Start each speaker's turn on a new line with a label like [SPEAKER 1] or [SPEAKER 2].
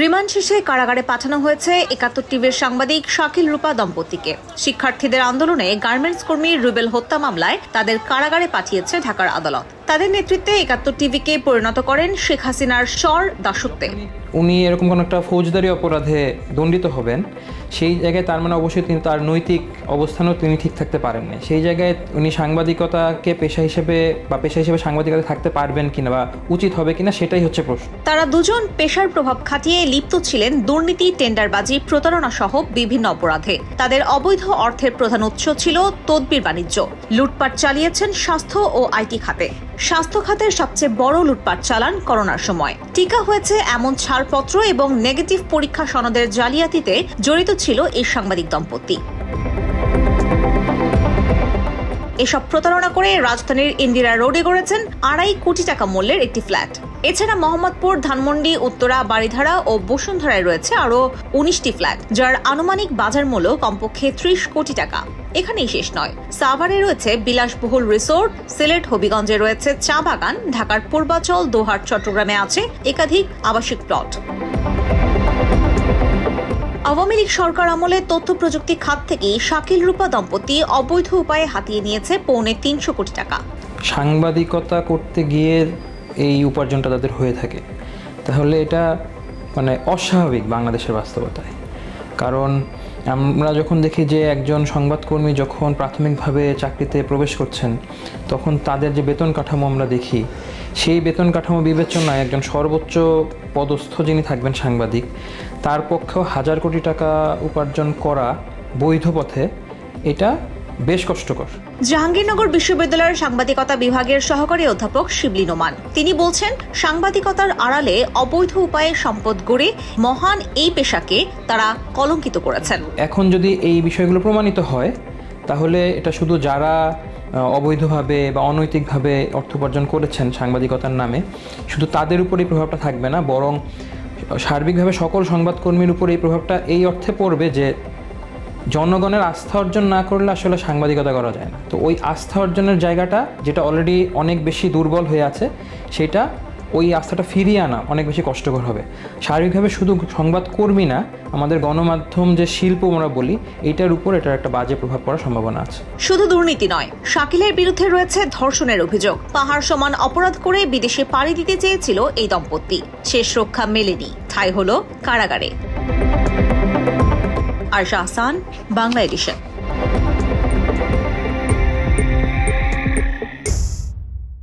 [SPEAKER 1] Remand শেষে কারাগারে পাঠানো হয়েছে ৭১ টিভির সাংবাদিক শাকিল রূপা দম্পতিকে। শিক্ষার্থীদের আন্দোলনে গার্মেন্টস কর্মী রুবেল হত্যা মামলায় তাদের কারাগারে পাঠিয়েছে ঢাকার আদালত। তাদের নেতৃত্বে ৭১ টিভিকে পরিণত করেন শেখ হাসিনার স্বর দাসত্বে।
[SPEAKER 2] উনি এরকম কোনো একটা ফৌজদারি অপরাধে দণ্ডিত হবেন, সেই জায়গায় তার মানে অবশ্যই তিনি তার নৈতিক অবস্থানও তিনি ঠিক থাকতে পারেননি। সেই জায়গায় উনি সাংবাদিকতাকে পেশা হিসেবে সাংবাদিকতা থাকতে পারবেন কিনা বা উচিত হবে কিনা, সেটাই হচ্ছে প্রশ্ন।
[SPEAKER 1] তারা দুজন পেশার প্রভাব খাটিয়ে লিপ্ত ছিলেন দুর্নীতি, টেন্ডারবাজি, প্রতারণা সহ বিভিন্ন অপরাধে। তাদের অবৈধ অর্থের প্রধান উৎস ছিল তদবির বাণিজ্য। লুটপাট চালিয়েছেন স্বাস্থ্য ও আইটি খাতে। স্বাস্থ্য খাতের সবচেয়ে বড় লুটপাট চালান করোনার সময়। টিকা হয়েছে এমন ছাড়পত্র এবং নেগেটিভ পরীক্ষা সনদের জালিয়াতিতে জড়িত ছিল এই সাংবাদিক দম্পতি। এসব প্রতারণা করে রাজধানীর ইন্দিরা রোডে গড়েছেন ২.৫ কোটি টাকা মূল্যের একটি ফ্ল্যাট। এছাড়া মোহাম্মদপুর, ধানমন্ডি, উত্তরা, বারিধারা ও বসুন্ধরায় রয়েছে আরও ১৯টি ফ্ল্যাট, যার আনুমানিক বাজার মূল্য কমপক্ষে ৩০ কোটি টাকা। এখানেই শেষ নয়, সাভারে রয়েছে বিলাসবহুল রিসোর্ট, সিলেট হবিগঞ্জে রয়েছে চা বাগান, ঢাকার পূর্বাচল, দোহার, চট্টগ্রামে আছে একাধিক আবাসিক প্লট। আওয়ামী লীগ সরকার আমলে তথ্য প্রযুক্তি খাত থেকে শাকিল রূপা দম্পতি অবৈধ উপায়ে হাতিয়ে নিয়েছে পৌনে ৩০০ কোটি টাকা।
[SPEAKER 2] সাংবাদিকতা করতে গিয়ে এই উপার্জনটা তাদের হয়ে থাকে, তাহলে এটা মানে অস্বাভাবিক বাংলাদেশের বাস্তবতায়। কারণ আমরা যখন দেখি যে একজন সংবাদকর্মী যখন প্রাথমিকভাবে চাকরিতে প্রবেশ করছেন, তখন তাদের যে বেতন কাঠামো আমরা দেখি, সেই বেতন কাঠামো বিবেচনায় একজন সর্বোচ্চ পদস্থ যিনি থাকবেন সাংবাদিক, তার পক্ষেও ১,০০০ কোটি টাকা উপার্জন করা বৈধ পথে, এটা বেশ কষ্টকর।
[SPEAKER 1] জাহাঙ্গীরনগর বিশ্ববিদ্যালয়ের সাংবাদিকতা বিভাগের সহকারী অধ্যাপক শিবলী নোমান তিনি বলছেন, সাংবাদিকতার আড়ালে অবৈধ উপায়ে সম্পদ গড়ে মহান এই পেশাকে তারা কলঙ্কিত করেছেন।
[SPEAKER 2] এখন যদি এই বিষয়গুলো প্রমাণিত হয়, তাহলে এটা শুধু যারা অবৈধভাবে বা অনৈতিকভাবে অর্থ উপার্জন করেছেন সাংবাদিকতার নামে, শুধু তাদের উপরেই প্রভাবটা থাকবে না, বরং সার্বিকভাবে সকল সংবাদকর্মীর উপর এই প্রভাবটা এই অর্থে পড়বে যে জনগণের আস্থা অর্জন না করলে আসলে সাংবাদিকতা করা যায় না। তো ওই আস্থা অর্জনের জায়গাটা, যেটা অলরেডি অনেক বেশি দুর্বল হয়ে আছে, সেটা ওই আস্থাটা ফিরিয়ে আনা অনেক বেশি কষ্টকর হবে। সার্বিকভাবে শুধু সংবাদকর্মী না, আমাদের গণমাধ্যম যে শিল্প আমরা বলি, এটার উপর এটার একটা বাজে প্রভাব পড়ার সম্ভাবনা আছে।
[SPEAKER 1] শুধু দুর্নীতি নয়, শাকিলের বিরুদ্ধে রয়েছে ধর্ষণের অভিযোগ। পাহাড় সমান অপরাধ করে বিদেশে পাড়ি দিতে চেয়েছিল এই দম্পতি, শেষ রক্ষা মেলেনি, ঠাঁই হলো কারাগারে। আরশা আহসান, বাংলা এডিশন।